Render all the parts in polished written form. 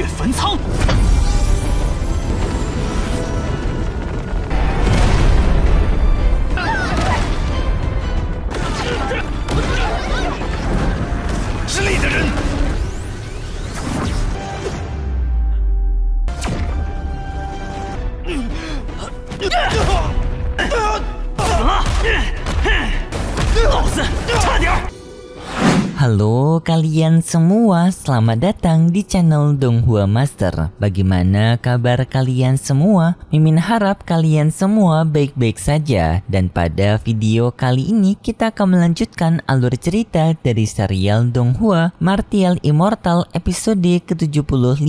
焚仓。失利的人。 老子差点儿。 Halo kalian semua, selamat datang di channel Donghua Master. Bagaimana kabar kalian semua? Mimin harap kalian semua baik-baik saja. Dan pada video kali ini kita akan melanjutkan alur cerita dari serial Donghua Martial Immortal episode ke-75.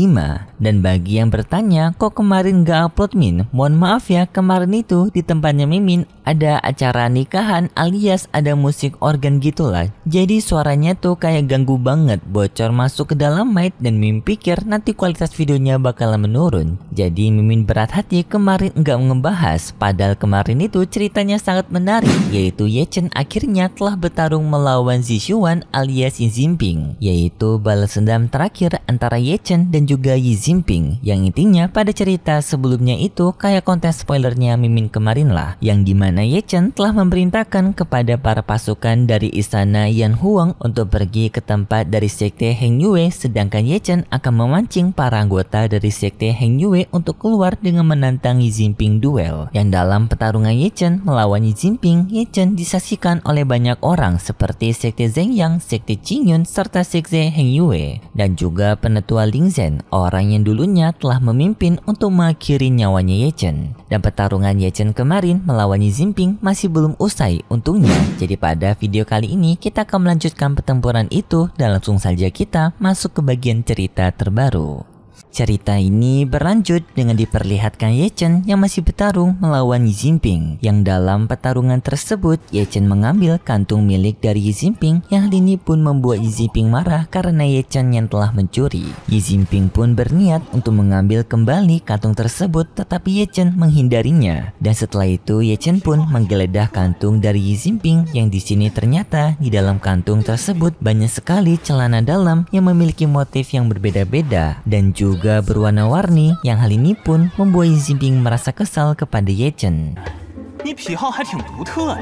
Dan bagi yang bertanya, kok kemarin gak upload Min? Mohon maaf ya, kemarin itu di tempatnya Mimin ada acara nikahan alias ada musik organ gitulah. Jadi suaranya tuh kayak ganggu banget, bocor masuk ke dalam mic dan Mimin pikir nanti kualitas videonya bakalan menurun. Jadi Mimin berat hati kemarin nggak ngebahas, padahal kemarin itu ceritanya sangat menarik, yaitu Ye Chen akhirnya telah bertarung melawan Zishuan alias Yi Jinping, yaitu balas dendam terakhir antara Ye Chen dan juga Yi Jinping. Yang intinya pada cerita sebelumnya itu kayak konten spoilernya Mimin kemarin lah, yang dimana Ye Chen telah memerintahkan kepada para pasukan dari istana Yan Huang untuk pergi ke tempat dari sekte Heng Yue, sedangkan Ye Chen akan memancing para anggota dari sekte Heng Yue untuk keluar dengan menantang Yi Jinping duel. Yang dalam pertarungan Ye Chen melawan Yi Jinping, Ye Chen disaksikan oleh banyak orang seperti sekte Zheng Yang, sekte Qingyun, serta sekte Heng Yue, dan juga penetua Ling Zhen, orang yang dulunya telah memimpin untuk mengakhiri nyawanya Ye Chen. Dan pertarungan Ye Chen kemarin melawan Yi Jinping masih belum usai untungnya. Jadi pada video kali ini kita akan melanjutkan pertempuran itu dan langsung saja kita masuk ke bagian cerita terbaru. Cerita ini berlanjut dengan diperlihatkan Ye Chen yang masih bertarung melawan Yi Jinping. Yang dalam pertarungan tersebut, Ye Chen mengambil kantung milik dari Yi Jinping, yang hal ini pun membuat Yi Jinping marah karena Ye Chen yang telah mencuri. Yi Jinping pun berniat untuk mengambil kembali kantung tersebut, tetapi Ye Chen menghindarinya. Dan setelah itu Ye Chen pun menggeledah kantung dari Yi Jinping, yang di sini ternyata di dalam kantung tersebut banyak sekali celana dalam yang memiliki motif yang berbeda-beda dan juga berwarna-warni, yang hal ini pun membuat Yi Jinping merasa kesal kepada Ye Chen. 你癖好还挺独特呀。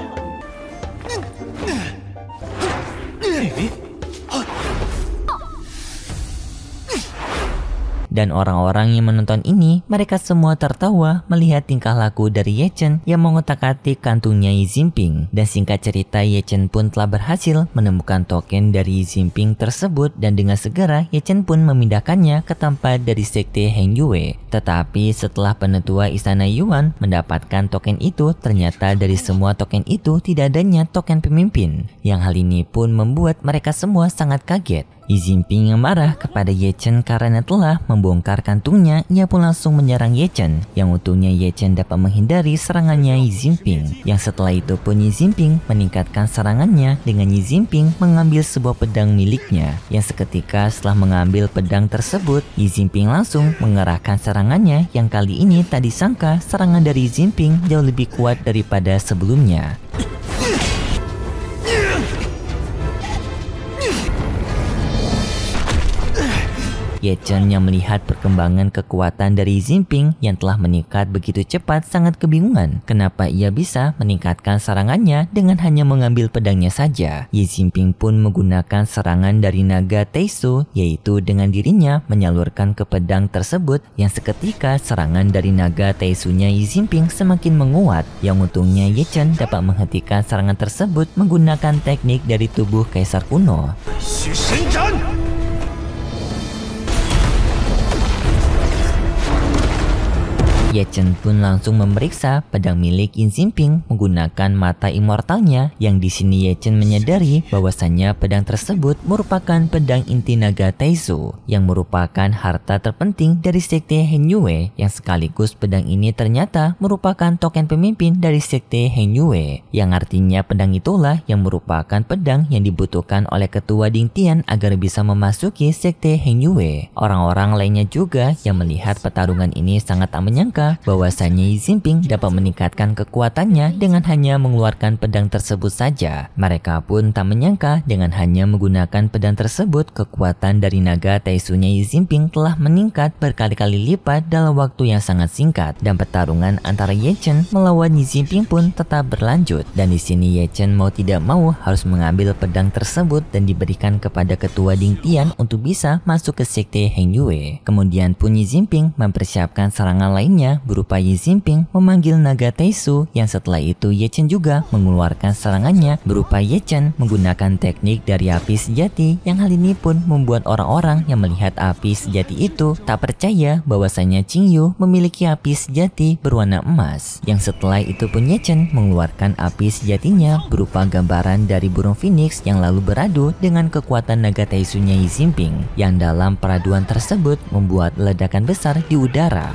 Dan orang-orang yang menonton ini, mereka semua tertawa melihat tingkah laku dari Ye Chen yang mengotak-atik kantungnya Yi Jinping. Dan singkat cerita, Ye Chen pun telah berhasil menemukan token dari Yi Jinping tersebut, dan dengan segera Ye Chen pun memindahkannya ke tempat dari sekte Heng Yue. Tetapi setelah penetua istana Yuan mendapatkan token itu, ternyata dari semua token itu tidak adanya token pemimpin. Yang hal ini pun membuat mereka semua sangat kaget. Yi Jinping yang marah kepada Ye Chen karena telah membongkar kantungnya, ia pun langsung menyerang Ye Chen, yang untungnya Ye Chen dapat menghindari serangannya Yi Jinping. Yang setelah itu pun Yi Jinping meningkatkan serangannya dengan Yi Jinping mengambil sebuah pedang miliknya, yang seketika setelah mengambil pedang tersebut, Yi Jinping langsung mengerahkan serangannya, yang kali ini tak disangka serangan dari Yi Jinping jauh lebih kuat daripada sebelumnya. Ye Chen yang melihat perkembangan kekuatan dari Yi Jinping yang telah meningkat begitu cepat sangat kebingungan kenapa ia bisa meningkatkan serangannya dengan hanya mengambil pedangnya saja. Yi Jinping pun menggunakan serangan dari naga Teisu, yaitu dengan dirinya menyalurkan ke pedang tersebut, yang seketika serangan dari naga Teisunya Yi Jinping semakin menguat, yang untungnya Ye Chen dapat menghentikan serangan tersebut menggunakan teknik dari tubuh kaisar kuno. Ye Chen pun langsung memeriksa pedang milik Yi Jinping menggunakan mata immortalnya, yang di sini Ye Chen menyadari bahwasannya pedang tersebut merupakan pedang inti naga Teisu, yang merupakan harta terpenting dari sekte Heng Yue, yang sekaligus pedang ini ternyata merupakan token pemimpin dari sekte Heng Yue, yang artinya pedang itulah yang merupakan pedang yang dibutuhkan oleh ketua Ding Tian agar bisa memasuki sekte Heng Yue. Orang-orang lainnya juga yang melihat pertarungan ini sangat tak menyangka menyangka bahwasannya Yi Jinping dapat meningkatkan kekuatannya dengan hanya mengeluarkan pedang tersebut saja. Mereka pun tak menyangka dengan hanya menggunakan pedang tersebut, kekuatan dari naga Taisunya Yi Jinping telah meningkat berkali-kali lipat dalam waktu yang sangat singkat, dan pertarungan antara Ye Chen melawan Yi Jinping pun tetap berlanjut. Dan di sini Ye Chen mau tidak mau harus mengambil pedang tersebut dan diberikan kepada ketua Ding Tian untuk bisa masuk ke sekte Heng Yue. Kemudian pun Yi Jinping mempersiapkan serangan lainnya berupa Yi Jinping memanggil naga Taisu, yang setelah itu Ye Chen juga mengeluarkan serangannya berupa Ye Chen menggunakan teknik dari api sejati, yang hal ini pun membuat orang-orang yang melihat api sejati itu tak percaya bahwasanya Qingyu memiliki api sejati berwarna emas. Yang setelah itu pun Ye Chen mengeluarkan api sejatinya berupa gambaran dari burung phoenix yang lalu beradu dengan kekuatan naga Taisunya Yi Jinping, yang dalam peraduan tersebut membuat ledakan besar di udara.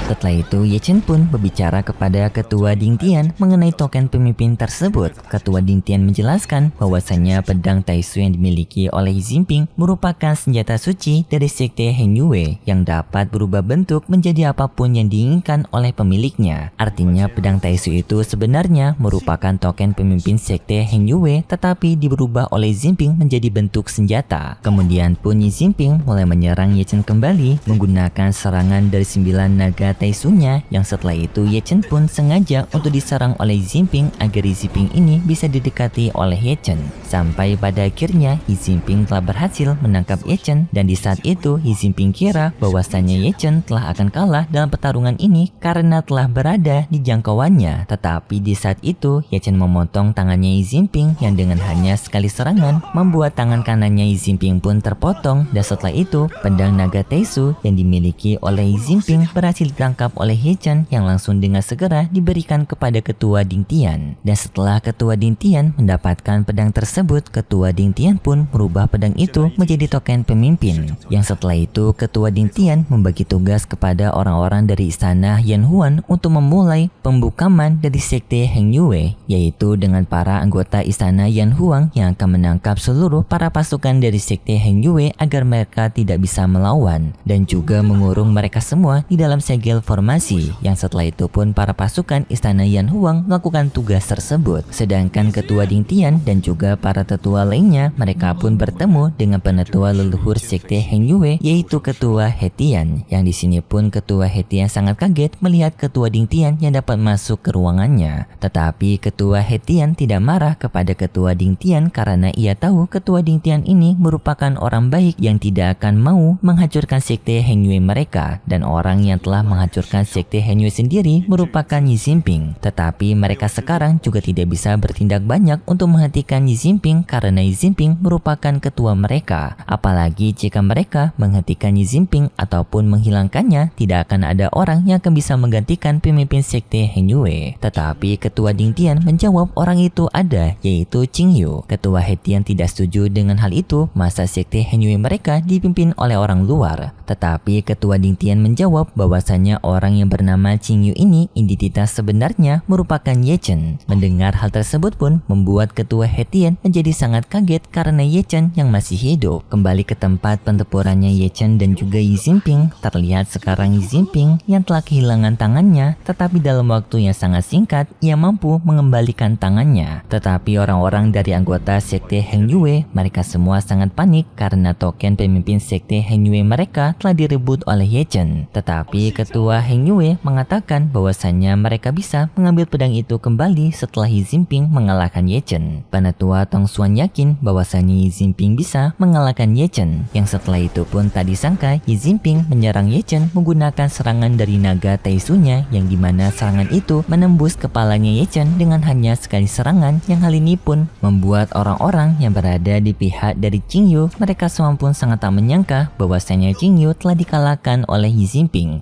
Setelah itu Ye Chen pun berbicara kepada ketua Ding Tian mengenai token pemimpin tersebut. Ketua Ding Tian menjelaskan bahwasanya pedang Taisu yang dimiliki oleh Yi Jinping merupakan senjata suci dari sekte Heng Yue yang dapat berubah bentuk menjadi apapun yang diinginkan oleh pemiliknya. Artinya pedang Taisu itu sebenarnya merupakan token pemimpin sekte Heng Yue, tetapi diberubah oleh Yi Jinping menjadi bentuk senjata. Kemudian pun Yi Jinping mulai menyerang Ye Chen kembali menggunakan serangan dari 9 naga Taisunya, yang setelah itu Ye Chen pun sengaja untuk diserang oleh Yi Jinping agar Yi Jinping ini bisa didekati oleh Ye Chen. Sampai pada akhirnya Yi Jinping telah berhasil menangkap Ye Chen, dan di saat itu Yi Jinping kira bahwasannya Ye Chen telah akan kalah dalam pertarungan ini karena telah berada di jangkauannya. Tetapi di saat itu Ye Chen memotong tangannya Yi Jinping, yang dengan hanya sekali serangan membuat tangan kanannya Yi Jinping pun terpotong, dan setelah itu pedang naga Taisu yang dimiliki oleh Yi Jinping berhasil ditangkap oleh Ye Chen, yang langsung dengan segera diberikan kepada ketua Ding Tian. Dan setelah ketua Ding Tian mendapatkan pedang tersebut, ketua Ding Tian pun merubah pedang itu menjadi token pemimpin. Yang setelah itu ketua Ding Tian membagi tugas kepada orang-orang dari istana Yan Huan untuk memulai pembukaman dari sekte Heng Yue, yaitu dengan para anggota istana Yan Huang yang akan menangkap seluruh para pasukan dari sekte Heng Yue agar mereka tidak bisa melawan, dan juga mengurung mereka semua di dalam segel formasi. Yang setelah itu pun para pasukan istana Yan Huang melakukan tugas tersebut. Sedangkan ketua Ding Tian dan juga para tetua lainnya, mereka pun bertemu dengan penetua leluhur sekte Heng Yue, yaitu ketua He Tian. Yang di sini pun ketua He Tian sangat kaget melihat ketua Ding Tian yang dapat masuk ke ruangannya. Tetapi ketua He Tian tidak marah kepada ketua Ding Tian karena ia tahu ketua Ding Tian ini merupakan orang baik yang tidak akan mau menghancurkan sekte Heng Yue mereka, dan orang yang telah menghancurkan sekte Heng Yue sendiri merupakan Yi Jinping. Tetapi mereka sekarang juga tidak bisa bertindak banyak untuk menghentikan Yi Jinping karena Yi Jinping merupakan ketua mereka. Apalagi jika mereka menghentikan Yi Jinping ataupun menghilangkannya, tidak akan ada orang yang akan bisa menggantikan pemimpin sekte Heng Yue. Tetapi ketua Ding Tian menjawab orang itu ada, yaitu Qingyu. Ketua He Tian tidak setuju dengan hal itu, masa sekte Heng Yue mereka dipimpin oleh orang luar. Tetapi ketua Ding Tian menjawab bahwasanya orang yang bernama Qingyu ini identitas sebenarnya merupakan Ye Chen. Mendengar hal tersebut pun membuat ketua He Tian menjadi sangat kaget karena Ye Chen yang masih hidup. Kembali ke tempat pentempurannya Ye Chen dan juga Yi Jinping, terlihat sekarang Yi Jinping yang telah kehilangan tangannya, tetapi dalam waktu yang sangat singkat ia mampu mengembalikan tangannya. Tetapi orang-orang dari anggota sekte Heng Yue, mereka semua sangat panik karena token pemimpin sekte Heng Yue mereka telah direbut oleh Ye Chen. Tetapi ketua Heng Yue mengatakan bahwasannya mereka bisa mengambil pedang itu kembali setelah Yi Jinping mengalahkan Ye Chen. Penetua Tong Xuan yakin bahwasannya Yi Jinping bisa mengalahkan Ye Chen. Yang setelah itu pun tak disangka Yi Jinping menyerang Ye Chen menggunakan serangan dari naga Taisunya, yang dimana serangan itu menembus kepalanya Ye Chen dengan hanya sekali serangan. Yang hal ini pun membuat orang-orang yang berada di pihak dari Qingyu, mereka semua pun sangat tak menyangka bahwasanya Qingyu telah dikalahkan oleh Yi Jinping.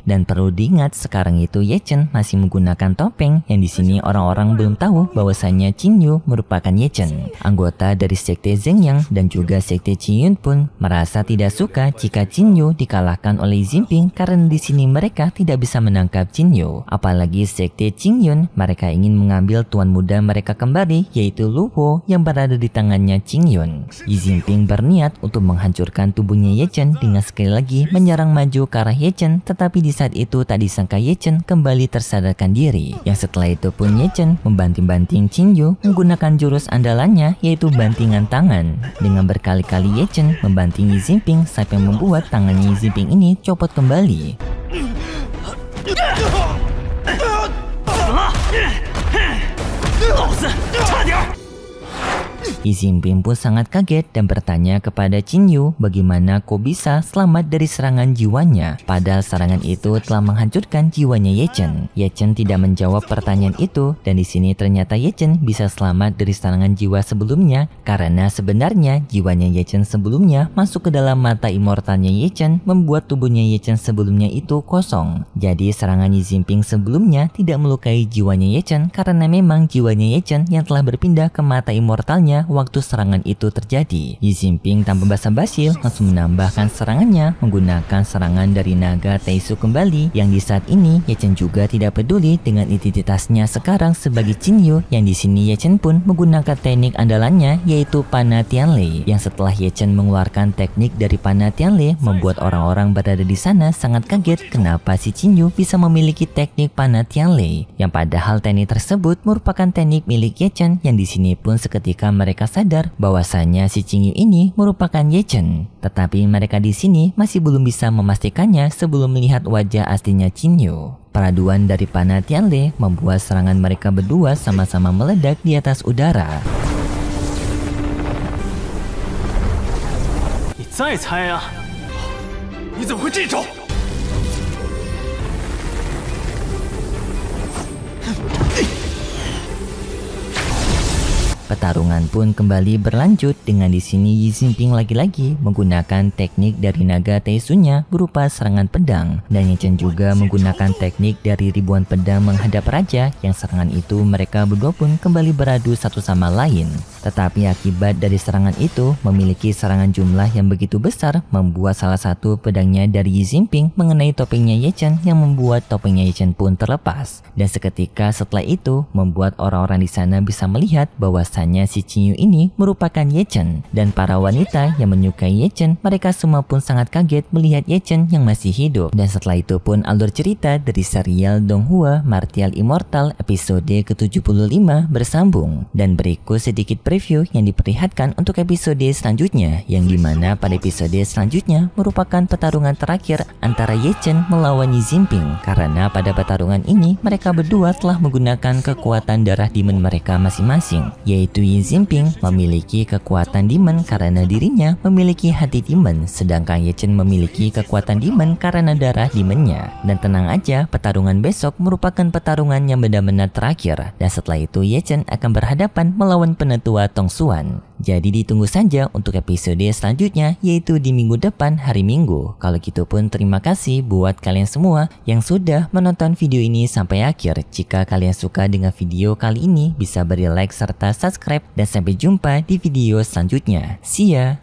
Dan perlu diingat sekarang itu Ye Chen masih menggunakan topeng yang di sini orang-orang belum tahu bahwasanya Qin Yu merupakan Ye Chen. Anggota dari sekte Zhengyang dan juga sekte Qiyun pun merasa tidak suka jika Qin Yu dikalahkan oleh Jinping karena di sini mereka tidak bisa menangkap Qin Yu. Apalagi sekte Qingyun, mereka ingin mengambil tuan muda mereka kembali yaitu Lu Wo yang berada di tangannya Qingyun. Xi Jinping berniat untuk menghancurkan tubuhnya Ye Chen dengan sekali lagi menyerang maju ke arah Ye Chen, tetapi di saat itu tak disangka Ye Chen kembali tersadarkan diri. Yang setelah itu pun Ye Chen membanting-banting Qin Yu menggunakan jurus andalannya yaitu bantingan tangan. Dengan berkali-kali Ye Chen membanting Xi Jinping sampai membuat tangannya Xi Jinping ini copot kembali. Xi Jinping pun sangat kaget dan bertanya kepada Qin Yu bagaimana kok bisa selamat dari serangan jiwanya, padahal serangan itu telah menghancurkan jiwanya Ye Chen. Ye Chen tidak menjawab pertanyaan itu dan di sini ternyata Ye Chen bisa selamat dari serangan jiwa sebelumnya karena sebenarnya jiwanya Ye Chen sebelumnya masuk ke dalam mata immortalnya Ye Chen membuat tubuhnya Ye Chen sebelumnya itu kosong. Jadi serangan Xi Jinping sebelumnya tidak melukai jiwanya Ye Chen karena memang jiwanya Ye Chen yang telah berpindah ke mata immortalnya waktu serangan itu terjadi. Xi Jinping tanpa basa-basi langsung menambahkan serangannya menggunakan serangan dari naga Taisu kembali yang di saat ini Ye Chen juga tidak peduli dengan identitasnya sekarang sebagai Qin Yu, yang di sini Ye Chen pun menggunakan teknik andalannya yaitu Panah Tianlei, yang setelah Ye Chen mengeluarkan teknik dari Panah Tianlei membuat orang-orang berada di sana sangat kaget kenapa si Qin Yu bisa memiliki teknik Panah Tianlei, yang padahal teknik tersebut merupakan teknik milik Ye Chen, yang di sini pun seketika mereka sadar bahwasanya si Qin Yu ini merupakan Ye Chen. Tetapi mereka di sini masih belum bisa memastikannya sebelum melihat wajah aslinya Qin Yu. Peraduan dari Panah Tianlei membuat serangan mereka berdua sama-sama meledak di atas udara. 你再猜啊！你怎么会这招？ Pertarungan pun kembali berlanjut dengan di sini Xi Jinping lagi-lagi menggunakan teknik dari naga Taisunya berupa serangan pedang, dan Ye Chen juga menggunakan teknik dari ribuan pedang menghadap raja, yang serangan itu mereka berdua pun kembali beradu satu sama lain. Tetapi akibat dari serangan itu memiliki serangan jumlah yang begitu besar membuat salah satu pedangnya dari Xi Jinping mengenai topengnya Ye Chen yang membuat topengnya Ye Chen pun terlepas. Dan seketika setelah itu membuat orang-orang di sana bisa melihat bahwasanya si Qin Yu ini merupakan Ye Chen, dan para wanita yang menyukai Ye Chen mereka semua pun sangat kaget melihat Ye Chen yang masih hidup. Dan setelah itu pun alur cerita dari serial Donghua Martial Immortal episode ke-75 bersambung, dan berikut sedikit preview yang diperlihatkan untuk episode selanjutnya, yang dimana pada episode selanjutnya merupakan pertarungan terakhir antara Ye Chen melawan Xi Jinping, karena pada pertarungan ini mereka berdua telah menggunakan kekuatan darah demon mereka masing-masing, yaitu Xi Jinping memiliki kekuatan demon karena dirinya memiliki hati demon, sedangkan Ye Chen memiliki kekuatan demon karena darah demonnya. Dan tenang aja, pertarungan besok merupakan pertarungan yang benar-benar terakhir, dan setelah itu Ye Chen akan berhadapan melawan penetua Tong Xuan. Jadi ditunggu saja untuk episode selanjutnya, yaitu di minggu depan hari Minggu. Kalau gitu pun terima kasih buat kalian semua yang sudah menonton video ini sampai akhir. Jika kalian suka dengan video kali ini, bisa beri like serta subscribe, dan sampai jumpa di video selanjutnya. See ya!